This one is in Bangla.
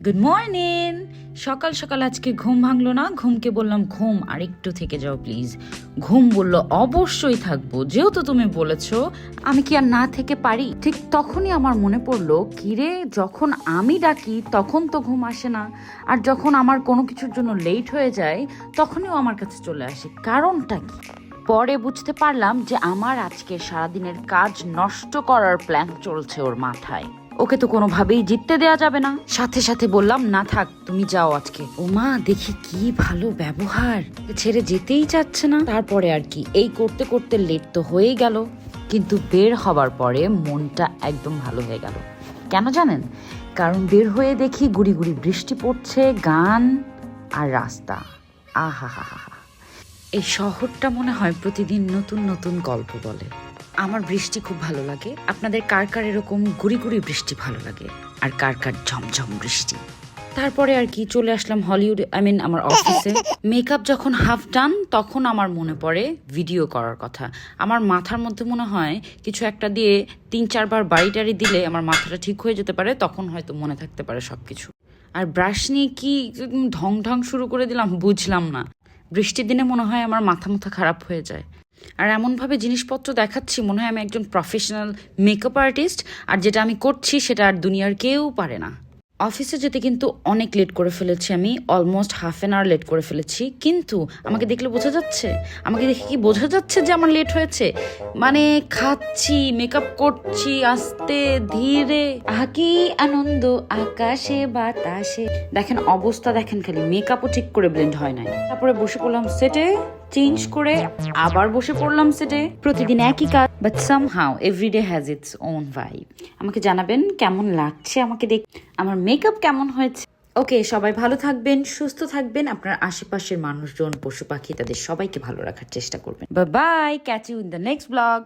Good morning. সকাল সকাল আজকে ঘুম ভাঙলো না, ঘুমকে বললাম ঘুম আর একটু থেকে যাও প্লিজ। ঘুম বলল অবশ্যই থাকবো, যেহেতু তুমি বলেছো আমি কি আর না থেকে পারি। ঠিক তখনই আমার মনে পড়লো, কিরে যখন আমি ডাকি তখন তো ঘুম আসে না, আর যখন আমার কোনো কিছুর জন্য লেট হয়ে যায় তখনই ও আমার কাছে চলে আসে, কারণটা কি? পরে বুঝতে পারলাম যে আমার আজকে সারাদিনের কাজ নষ্ট করার প্ল্যান চলছে ওর মাথায়। ওকে তো কোনোভাবেই জিততে দেয়া যাবে না। সাথে সাথে বললাম না থাক, তুমি যাও আজকে। ও মা, দেখি কি ভালো ব্যবহার, ছেড়ে যেতেই চাচ্ছে না। তারপরে আর কি, এই করতে করতে লেট তো হয়েই গেল, কিন্তু বের হবার পরে মনটা একদম ভালো হয়ে গেল। কেন জানেন? কারণ বের হয়ে দেখি গুড়ি গুড়ি বৃষ্টি পড়ছে, গান আর রাস্তা। আহা হা হা। এই শহরটা মনে হয় প্রতিদিন নতুন নতুন গল্প বলে। আমার বৃষ্টি খুব ভালো লাগে। আপনাদের কার কার এরকম গুড়ি গুড়ি বৃষ্টি ভালো লাগে, আর কার কার ঝমঝম বৃষ্টি? তারপরে আর কি চলে আসলাম হলিউড, আমার অফিসে। মেকআপ যখন হাফ ডান তখন আমার মনে পড়ে ভিডিও করার কথা। আমার মাথার মধ্যে মনে হয় কিছু একটা দিয়ে 3-4 বার বাড়ি টাড়ি দিলে আমার মাথাটা ঠিক হয়ে যেতে পারে, তখন হয়তো মনে থাকতে পারে সবকিছু। আর ব্রাশ নিয়ে কি ঢং ঢং শুরু করে দিলাম, বুঝলাম না। বৃষ্টির দিনে মনে হয় আমার মাথা খারাপ হয়ে যায়, আর এমনভাবে জিনিসপত্র দেখাচ্ছি মনে হয় আমি একজন প্রফেশনাল মেকআপ আর্টিস্ট, আর যেটা আমি করছি সেটা আর দুনিয়ার কেউ পারে না। অফিসে যেতে কিন্তু অনেক লেট করে ফেলেছি, আমি almost half an hour late করে ফেলেছি। কিন্তু আমাকে দেখলে বোঝা যাচ্ছে, আমাকে দেখে কি বোঝা যাচ্ছে যে আমার লেট হয়েছে? মানে খাচ্ছি, মেকআপ করছি আস্তে ধীরে, আহা কি আনন্দ আকাশে বাতাসে। দেখেন অবস্থা, দেখেন খালি, মেকআপও ঠিক করে ব্লেন্ড হয় নাই। তারপরে বসে পড়লাম সেটে, চেঞ্জ করে আবার বসে পড়লাম সেটে। প্রতিদিন একই কাজ, but somehow every day has its own vibe. আমাকে জানাবেন কেমন লাগছে আমাকে দেখ, আমার মেকআপ কেমন হয়েছে। ওকে, সবাই ভালো থাকবেন, সুস্থ থাকবেন, আপনার আশেপাশের মানুষজন, পশু পাখি, তাদের সবাইকে ভালো রাখার চেষ্টা করবেন। Bye bye, catch you in the next blog.